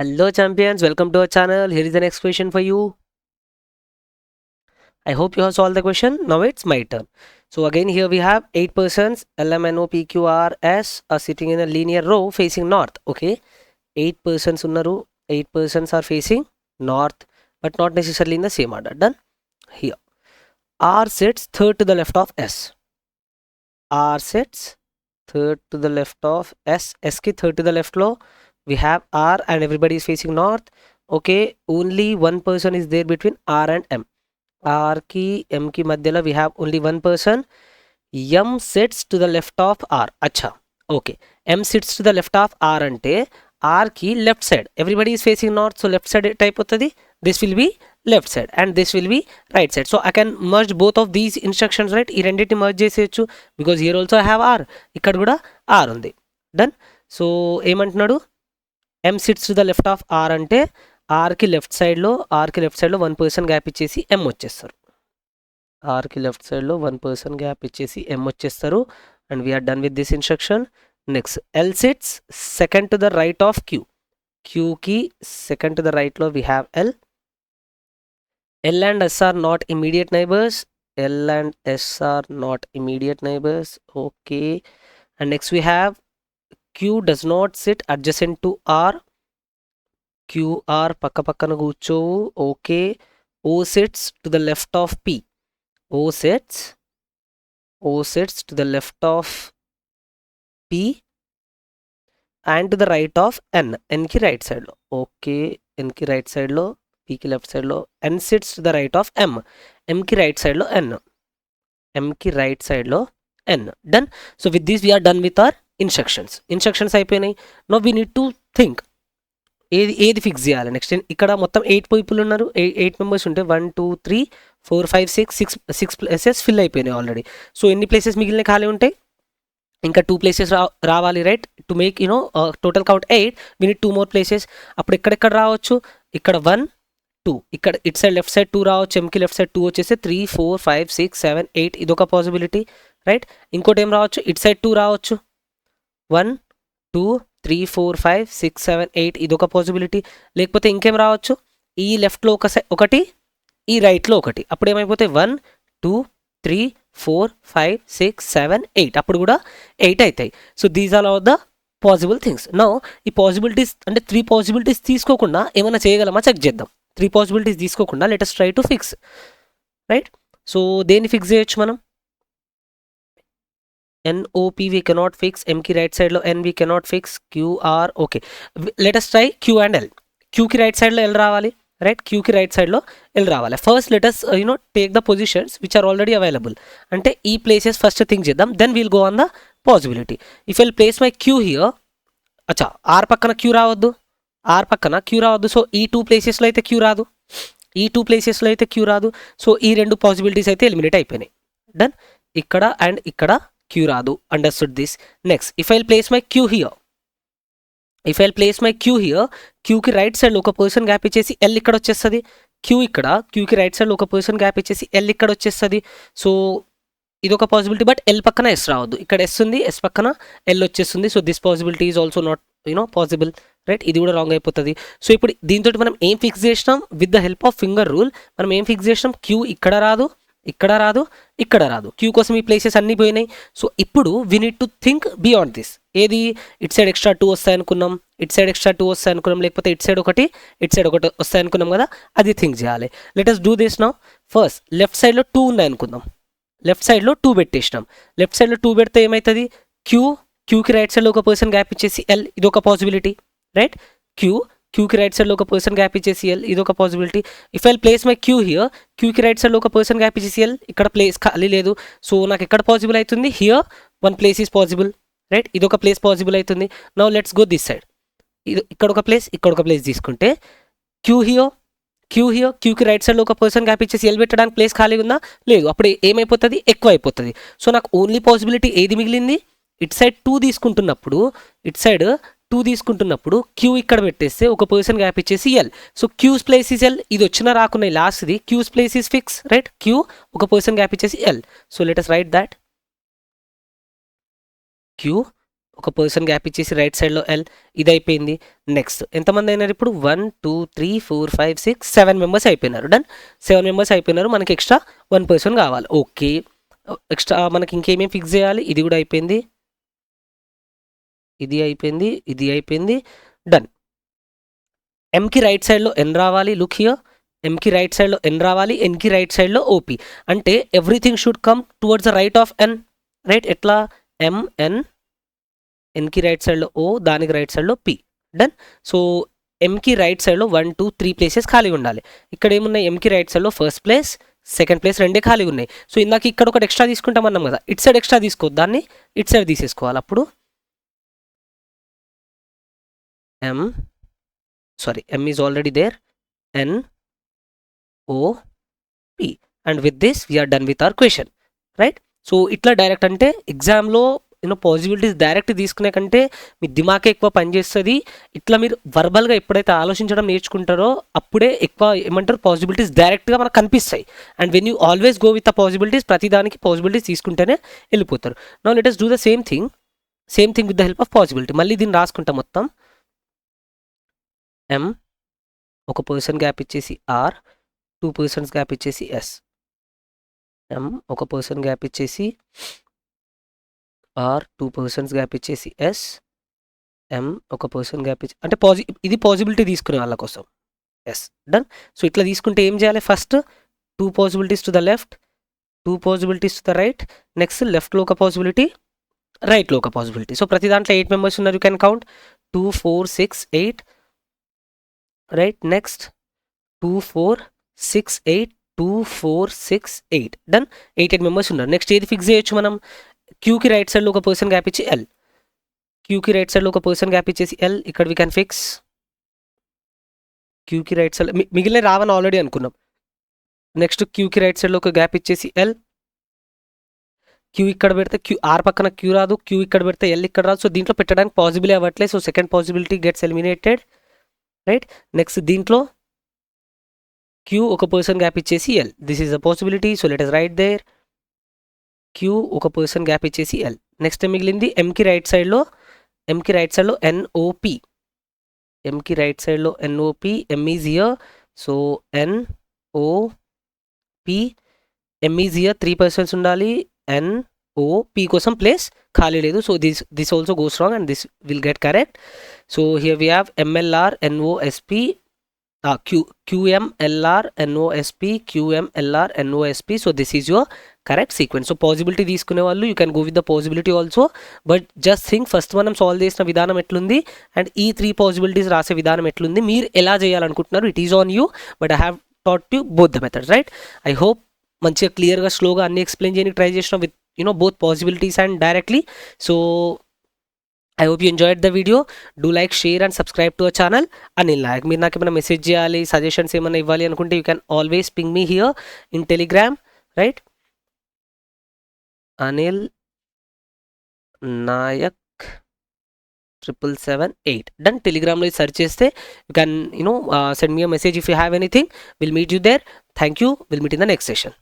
Hello champions, welcome to our channel. Here is the next question for you. I hope you have solved the question. Now it's my turn. So again here we have 8 persons L, M, N, O, P, Q, R, S are sitting in a linear row facing north. Okay, 8 persons unnaru. 8 persons are facing north but not necessarily in the same order. Done. Here R sits third to the left of S. R sits third to the left of S. S ki third to the left lo we have R and everybody is facing north. Okay, only one person is there between R and M. R ki M ki madhyalo we have only one person. M sits to the left of R. Acha. Okay, M sits to the left of R ante R ki left side. Everybody is facing north, so left side type hotadi. This will be left side and this will be right side. So I can merge both of these instructions, right? Ee renditi merge cheseyochu because here also I have R. Ikkada kuda R undi. Done. So emantunadu? M sits to the left of R ante R ki left side lo one person gap ichesi M వచ్చేస్తారు. R ki left side lo one person gap ichesi M వచ్చేస్తారు and we are done with this instruction. Next, L sits second to the right of Q. Q ki second to the right lo we have L. L and S are not immediate neighbors. L and S are not immediate neighbors. Okay, and next we have Q does not sit adjacent to R. QR పక్క పక్కన కూర్చోవు. Okay, O sits to the left of P. O sits to the left of P and to the right of N. N కి right side లో. Okay, N కి right side లో, P కి left side లో. N sits to the right of M. M కి right side లో N. M కి right side లో N. Done. So with this we are done with our instructions అయిపోయినాయి. Now we need to think ఏది fix చేయాలి next. ఇక్కడ మొత్తం 8 people ఉన్నారు, 8 మెంబర్స్ ఉంటే 1 2 3 4 5 6 ప్లేసెస్ ఫిల్ అయిపోయినాయి ఆల్రెడీ. సో ఎన్ని ప్లేసెస్ మిగిలిన ఖాళీ ఉంటాయి? ఇంకా 2 ప్లేసెస్ రావాలి, right? To make total count 8 we need 2 more places. అప్పుడు ఎక్కడెక్కడ రావచ్చు? ఇక్కడ 1 2, ఇక్కడ ఇట్ సైడ్ లెఫ్ట్ సైడ్ 2 రావచ్చు, ఎంకి లెఫ్ట్ సైడ్ 2 వచ్చేసి 3 4 5 6 7 8 ఇదొక పాసిబిలిటీ, రైట్? ఇంకోటి ఏం రావచ్చు? ఇట్ సైడ్ 2 రావచ్చు, 1 2 3 4 5 6 7 8 ఇదొక పాసిబిలిటీ. లేకపోతే ఇంకేం రావచ్చు? ఈ లెఫ్ట్లో ఒకటి, ఈ రైట్లో ఒకటి. అప్పుడు ఏమైపోతాయి? 1 2 3 4 5 6 7 8 అప్పుడు కూడా 8 అవుతాయి. So these are all the possible things. Now ఈ పాసిబిలిటీస్ అంటే 3 పాసిబిలిటీస్ తీసుకోకుండా ఏమైనా చేయగలమా చెక్ చేద్దాం. 3 పాసిబిలిటీస్ తీసుకోకుండా let us try to fix, right? So దేన్ని ఫిక్స్ చేయొచ్చు మనం? NOP we cannot fix, M ki right side lo N we cannot fix, QR. Okay, let us try Q and L. Q ki right side lo L ravali, right? Q ki right side lo L ravali. First let us take the positions which are already available. Ante ee places first think cheddam, then we'll go on the possibility. If I'll place my Q here, acha R pakkana Q ravoddu, R pakkana Q ravoddu. So ee 2 places lo aithe Q radu, ee 2 places lo aithe Q radu. So ee rendu possibilities aithe eliminate అయిపోయినాయి. Done. ikkada and ikkada Q radu. Understood this. Next, if I'll place my Q here, Q కి right side లో ఒక person gap ఇచ్చేసి L ఇక్కడ వచ్చేస్తుంది. Q కి right side లో ఒక పర్సన్ గ్యాప్ ఇచ్చేసి L ఇక్కడ వచ్చేస్తుంది. సో ఇదొక పాసిబిలిటీ, బట్ L పక్కన S రావద్దు. ఇక్కడ S ఉంది, S పక్కన L వచ్చేస్తుంది. So this possibility is also not possible, right? ఇది కూడా రాంగ్ అయిపోతుంది. సో ఇప్పుడు దీంతో మనం ఏం ఫిక్స్ చేసినాం? With the help of finger rule మనం ఏం ఫిక్స్ చేసినాం? Q ఇక్కడ రాదు, ఇక్కడ రాదు, ఇక్కడ రాదు. Q కోసం ఈ ప్లేసెస్ అన్నీ పోయినాయి. సో ఇప్పుడు we need to think beyond this. ఏది? ఇట్ సైడ్ ఎక్స్ట్రా 2 వస్తాయి అనుకున్నాం, ఇట్ సైడ్ ఎక్స్ట్రా 2 వస్తాయి అనుకున్నాం, లేకపోతే ఇట్ సైడ్ ఒకటి వస్తాయి అనుకున్నాం కదా, అది థింక్ చేయాలి. Let us do this now. First left సైడ్లో 2 ఉన్నాయి అనుకుందాం. లెఫ్ట్ సైడ్లో 2 పెట్టేసినాం. లెఫ్ట్ సైడ్లో 2 పెడితే ఏమవుతుంది? Qకి రైట్ సైడ్లో ఒక పర్సన్ గ్యాప్ ఇచ్చేసి L ఇదొక పాసిబిలిటీ, రైట్? Qకి రైట్ సైడ్లో ఒక పర్సన్ గ్యాప్ ఇచ్చేసి L ఇదొక possibility. If I place my Q here, Qకి రైట్ సైడ్లో ఒక పర్సన్ గ్యాప్ ఇచ్చేసి L ఇక్కడ ప్లేస్ ఖాళీ లేదు. సో నాకు ఎక్కడ పాసిబుల్ అవుతుంది? Here one place is possible, right? ఇదొక ప్లేస్ పాసిబుల్ అవుతుంది. Now let's go this side. ఇక్కడ ఒక ప్లేస్ తీసుకుంటే Q హియర్, Qకి రైట్ సైడ్లో ఒక పర్సన్ గ్యాప్ ఇచ్చేసి L పెట్టడానికి ప్లేస్ ఖాళీ ఉందా? లేదు. అప్పుడు ఏమైపోతుంది? ఎక్కువ అయిపోతుంది. సో నాకు ఓన్లీ పాసిబిలిటీ ఏది మిగిలింది? ఇట్ సైడ్ 2 తీసుకుంటున్నప్పుడు Q ఇక్కడ పెట్టేస్తే ఒక పర్సన్ గ్యాప్ ఇచ్చేసి L. So Q's place is L. ఇది వచ్చినా రాకున్నాయి లాస్ట్ది. Q's place is fix, right? Q ఒక పర్సన్ గ్యాప్ ఇచ్చేసి L. So let us right that. Q ఒక పర్సన్ గ్యాప్ ఇచ్చేసి రైట్ సైడ్లో ఎల్, ఇది అయిపోయింది. నెక్స్ట్ ఎంతమంది అయినారు ఇప్పుడు 1 2 3 4 5 6 7 మెంబర్స్ అయిపోయినారు. డన్, 7 మెంబర్స్ అయిపోయినారు. మనకి ఎక్స్ట్రా 1 పర్సన్ కావాలి. ఓకే, ఎక్స్ట్రా మనకి ఇంకేమేమి ఫిక్స్ చేయాలి? ఇది కూడా అయిపోయింది, ఇది అయిపోయింది, ఇది అయిపోయింది. డన్. ఎంకి రైట్ సైడ్లో ఎన్ రావాలి. లుక్ హియర్, ఎంకి రైట్ సైడ్లో ఎన్ రావాలి, ఎన్కి రైట్ సైడ్లో ఓపీ. అంటే everything should come towards the right of N, right? ఎట్లా? ఎంఎన్, ఎన్కి రైట్ సైడ్లో ఓ, దానికి రైట్ సైడ్లో పి. డన్. సో ఎంకి రైట్ సైడ్లో 1 2 3 ప్లేసెస్ ఖాళీ ఉండాలి. ఇక్కడ ఏమున్నాయి? ఎంకి రైట్ సైడ్లో ఫస్ట్ ప్లేస్, సెకండ్ ప్లేస్ రెండే ఖాళీ ఉన్నాయి. సో ఇందాక ఇక్కడ ఒకటి ఎక్స్ట్రా తీసుకుంటామన్నాం కదా, ఇట్ సైడ్ ఎక్స్ట్రా తీసుకోవద్దు, దాన్ని ఇట్ సైడ్ తీసేసుకోవాలి. అప్పుడు M, sorry, M is already there, N O P, and with this we're done with our question, right? So ఇట్లా డైరెక్ట్ అంటే ఎగ్జామ్లో పాసిబిలిటీస్ డైరెక్ట్ తీసుకునే కంటే మీ దిమాకే ఎక్కువ పనిచేస్తుంది. ఇట్లా మీరు వర్బల్గా ఎప్పుడైతే ఆలోచించడం నేర్చుకుంటారో అప్పుడే ఎక్కువ ఏమంటారు పాసిబిలిటీస్ డైరెక్ట్గా మనకు కనిపిస్తాయి. And when you always go with the possibilities, ప్రతిదానికి పాసిబిలిటీస్ తీసుకుంటేనే వెళ్ళిపోతారు. Now let us do the same thing with the help of possibility. మళ్ళీ దీన్ని రాసుకుంటాం మొత్తం. ఎం, ఒక పర్సన్ గ్యాప్ ఇచ్చేసి ఆర్, 2 పర్సన్స్ గ్యాప్ ఇచ్చేసి ఎస్. ఎం, ఒక పర్సన్ గ్యాప్ ఇచ్చేసి ఆర్, 2 పర్సన్స్ గ్యాప్ ఇచ్చేసి ఎస్. ఎం, ఒక పర్సన్ గ్యాప్ ఇచ్చి, అంటే ఇది పాసిబిలిటీ తీసుకునే వాళ్ళ కోసం. Yes, done. సో ఇట్లా తీసుకుంటే ఏం చేయాలి? First 2 possibilities to the left, 2 possibilities to the right. Next లెఫ్ట్లో ఒక పాసిబిలిటీ, రైట్లో ఒక పాసిబిలిటీ. సో ప్రతి దాంట్లో 8 మెంబర్స్ ఉన్నారు. You can count 2 4 6 8, right? Next 2 4 6 8, 2 4 6 8. Done, 8 members ఉన్నారు. నెక్స్ట్ ఏది ఫిక్స్ చేయొచ్చు మనం? క్యూకి రైట్ సైడ్లో ఒక పర్సన్ గ్యాప్ ఇచ్చి ఎల్, క్యూకి రైట్ సైడ్లో ఒక పర్సన్ గ్యాప్ ఇచ్చేసి ఎల్. ఇక్కడ వీ క్యాన్ ఫిక్స్ క్యూకి రైట్ సైడ్, మిగిలిన రావని ఆల్రెడీ అనుకున్నాం. నెక్స్ట్ క్యూకి రైట్ సైడ్లో ఒక గ్యాప్ ఇచ్చేసి ఎల్, క్యూ ఇక్కడ పెడితే క్యూ, ఆర్ పక్కన క్యూ రాదు, క్యూ ఇక్కడ పెడితే ఎల్ ఇక్కడ రాదు. సో దీంట్లో పెట్టడానికి పాసిబిలిటీ అవ్వట్లేదు. So second possibility gets eliminated, right? Next దీంట్లో క్యూ ఒక పర్సన్ గ్యాప్ ఇచ్చేసి L, this is a possibility. So let us write there Q ఒక పర్సన్ గ్యాప్ ఇచ్చేసి ఎల్. నెక్స్ట్ మిగిలింది ఎంకి రైట్ సైడ్లో ఎన్ఓపి, ఎంకి రైట్ సైడ్లో N O P. M is here, so N O P. M is here, 3 persons ఉండాలి. ఎన్ఓపి కోసం ప్లేస్ ఖాళీ లేదు. So this also goes wrong and this will get correct. So here we have M L R N O S P, QMLR NOSP, QMLR NOSP. So this is your correct sequence. So possibility తీసుకునే వాళ్ళు you can go with the possibility also, but just think first మనం solve చేసిన విధానం ఎట్లుంది and ఈ 3 possibilities రాసే విధానం ఎట్లుంది, మీరు ఎలా చేయాలనుకుంటున్నారు, it is on you. But I have taught you both the methods, right? I hope మంచిగా క్లియర్గా స్లోగా అన్ని ఎక్స్ప్లెయిన్ చేయడానికి ట్రై చేసిన with both possibilities and directly. So I hope you enjoyed the video. Do like, share and subscribe to our channel. Anil Nayak, మీరు నాకు ఏమైనా message చేయాలి, సజెషన్స్ ఏమైనా ఇవ్వాలి అనుకుంటే you can always ping me here in Telegram, right? Anil Nayak 778. Done. Telegram లో search చేస్తే you can send me a message if you have anything. We'll meet you there. Thank you. We'll meet in the next session.